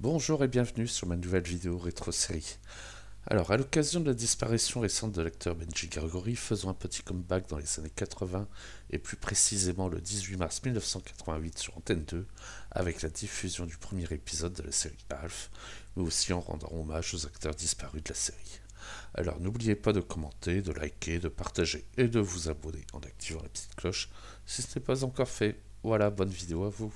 Bonjour et bienvenue sur ma nouvelle vidéo rétro-série. Alors, à l'occasion de la disparition récente de l'acteur Benji Gregory, faisons un petit comeback dans les années 80 et plus précisément le 18 mars 1988 sur Antenne 2 avec la diffusion du premier épisode de la série Alf, mais aussi en rendant hommage aux acteurs disparus de la série. Alors n'oubliez pas de commenter, de liker, de partager et de vous abonner en activant la petite cloche si ce n'est pas encore fait. Voilà, bonne vidéo à vous.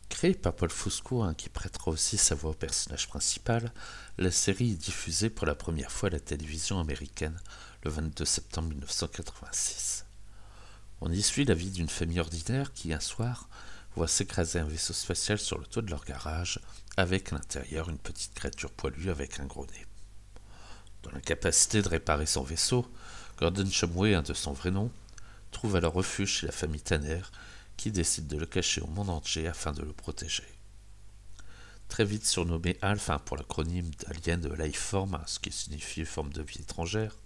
Créée par Paul Fusco, qui prêtera aussi sa voix au personnage principal, la série est diffusée pour la première fois à la télévision américaine le 22 septembre 1986. On y suit la vie d'une famille ordinaire qui, un soir, voit s'écraser un vaisseau spatial sur le toit de leur garage, avec à l'intérieur une petite créature poilue avec un gros nez. Dans l'incapacité de réparer son vaisseau, Gordon Shumway, de son vrai nom, trouve alors refuge chez la famille Tanner, qui décide de le cacher au monde entier afin de le protéger. Très vite surnommé Alf pour l'acronyme d'Alien de Lifeform, ce qui signifie forme de vie étrangère,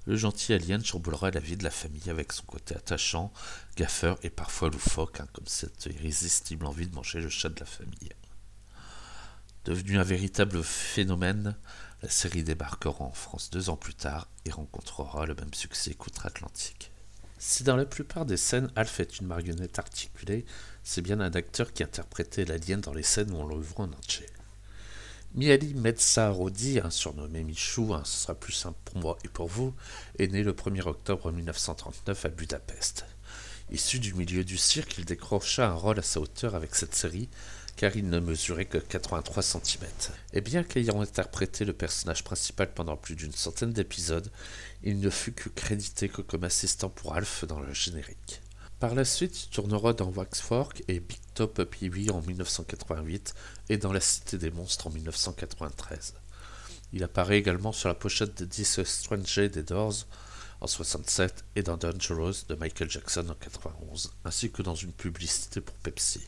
le gentil alien chamboulera la vie de la famille avec son côté attachant, gaffeur et parfois loufoque, comme cette irrésistible envie de manger le chat de la famille. Devenue un véritable phénomène, la série débarquera en France 2 ans plus tard et rencontrera le même succès qu'outre-Atlantique. Si dans la plupart des scènes, Alf est une marionnette articulée, c'est bien un acteur qui interprétait l'alien dans les scènes où on le voit en entier. Mihaly Metsahrodhi, surnommé Michou, ce sera plus simple pour moi et pour vous, est né le 1er octobre 1939 à Budapest. Issu du milieu du cirque, il décrocha un rôle à sa hauteur avec cette série, car il ne mesurait que 83 cm. Et bien qu'ayant interprété le personnage principal pendant plus d'une centaine d'épisodes, il ne fut que crédité que comme assistant pour Alf dans le générique. Par la suite, il tournera dans Waxwork et Big Top Pee-wee en 1988 et dans La Cité des Monstres en 1993. Il apparaît également sur la pochette de This Strange des Doors en 1967 et dans Dangerous de Michael Jackson en 1991, ainsi que dans une publicité pour Pepsi.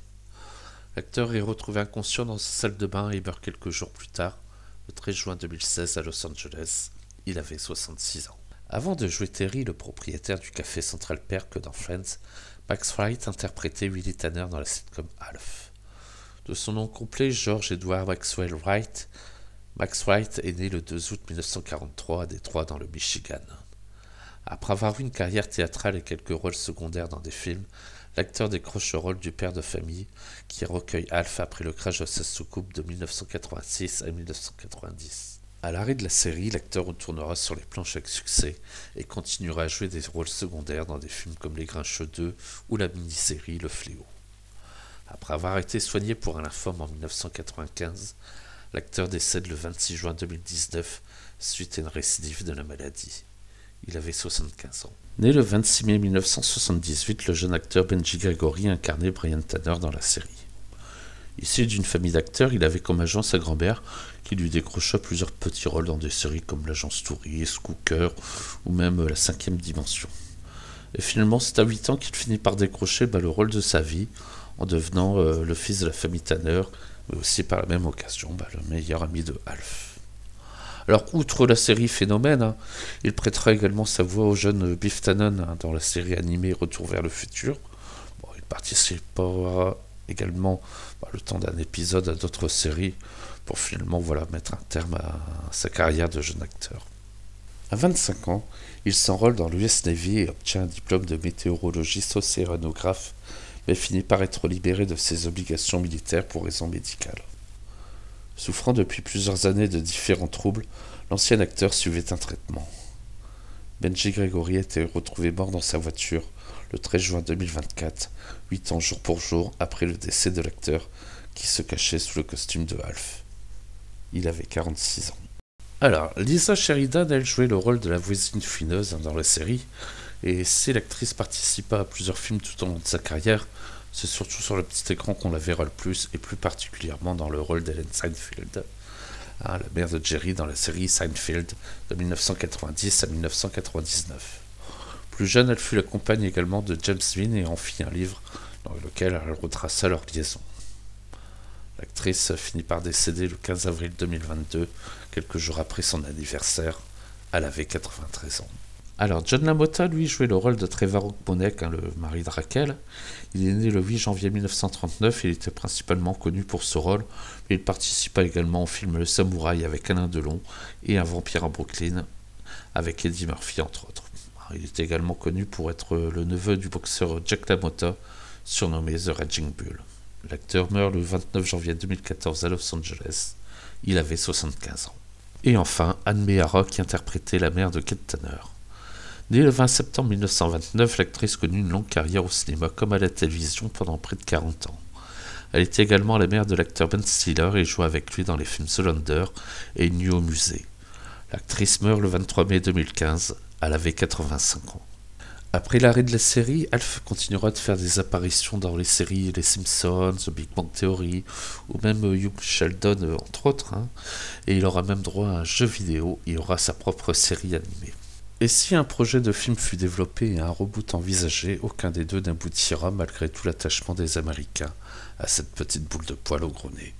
L'acteur est retrouvé inconscient dans sa salle de bain et meurt quelques jours plus tard, le 13 juin 2016 à Los Angeles. Il avait 66 ans. Avant de jouer Terry, le propriétaire du café Central Perk dans Friends, Max Wright interprétait Willie Tanner dans la sitcom Alf. De son nom complet, George Edward Maxwell Wright, Max Wright est né le 2 août 1943 à Détroit dans le Michigan. Après avoir eu une carrière théâtrale et quelques rôles secondaires dans des films, l'acteur décroche le rôle du père de famille qui recueille Alf après le crash de sa soucoupe de 1986 à 1990. À l'arrêt de la série, l'acteur retournera sur les planches avec succès et continuera à jouer des rôles secondaires dans des films comme Les Grincheux 2 ou la mini-série Le Fléau. Après avoir été soigné pour un lymphome en 1995, l'acteur décède le 26 juin 2019 suite à une récidive de la maladie. Il avait 75 ans. Né le 26 mai 1978, le jeune acteur Benji Gregory incarnait Brian Tanner dans la série. Issu d'une famille d'acteurs, il avait comme agent sa grand-mère qui lui décrocha plusieurs petits rôles dans des séries comme l'agence Touriste, Cooker ou même La Cinquième Dimension. Et finalement, c'est à 8 ans qu'il finit par décrocher le rôle de sa vie en devenant le fils de la famille Tanner, mais aussi par la même occasion le meilleur ami de Alf. Alors, outre la série Phénomène, il prêtera également sa voix au jeune Biff Tannen dans la série animée Retour vers le futur. Il participera également le temps d'un épisode à d'autres séries pour finalement mettre un terme à sa carrière de jeune acteur. À 25 ans, il s'enrôle dans l'US Navy et obtient un diplôme de météorologiste océanographe, mais finit par être libéré de ses obligations militaires pour raisons médicales. Souffrant depuis plusieurs années de différents troubles, l'ancien acteur suivait un traitement. Benji Gregory a été retrouvé mort dans sa voiture le 13 juin 2024, 8 ans jour pour jour après le décès de l'acteur qui se cachait sous le costume de Alf. Il avait 46 ans. Alors, Lisa Sheridan, elle jouait le rôle de la voisine fuineuse dans la série, et si l'actrice participa à plusieurs films tout au long de sa carrière, c'est surtout sur le petit écran qu'on la verra le plus, et plus particulièrement dans le rôle d'Ellen Seinfeld, la mère de Jerry dans la série Seinfeld de 1990 à 1999. Plus jeune, elle fut la compagne également de James Dean et en fit un livre dans lequel elle retraça leur liaison. L'actrice finit par décéder le 15 avril 2022, quelques jours après son anniversaire. Elle avait 93 ans. Alors, John LaMotta, lui, jouait le rôle de Trevor Bonnet, le mari de Raquel. Il est né le 8 janvier 1939 et il était principalement connu pour ce rôle, mais il participa également au film Le Samouraï avec Alain Delon et Un vampire à Brooklyn avec Eddie Murphy, entre autres. Il était également connu pour être le neveu du boxeur Jack LaMotta, surnommé The Raging Bull. L'acteur meurt le 29 janvier 2014 à Los Angeles. Il avait 75 ans. Et enfin, Anne Meara qui interprétait la mère de Kate Tanner. Née le 20 septembre 1929, l'actrice connut une longue carrière au cinéma comme à la télévision pendant près de 40 ans. Elle était également la mère de l'acteur Ben Stiller et joua avec lui dans les films The Lander et Une nuit au musée. L'actrice meurt le 23 mai 2015, elle avait 85 ans. Après l'arrêt de la série, Alf continuera de faire des apparitions dans les séries Les Simpsons, The Big Bang Theory ou même Young Sheldon entre autres, et il aura même droit à un jeu vidéo, il aura sa propre série animée. Et si un projet de film fut développé et un reboot envisagé, aucun des deux n'aboutira malgré tout l'attachement des Américains à cette petite boule de poil au gros nez.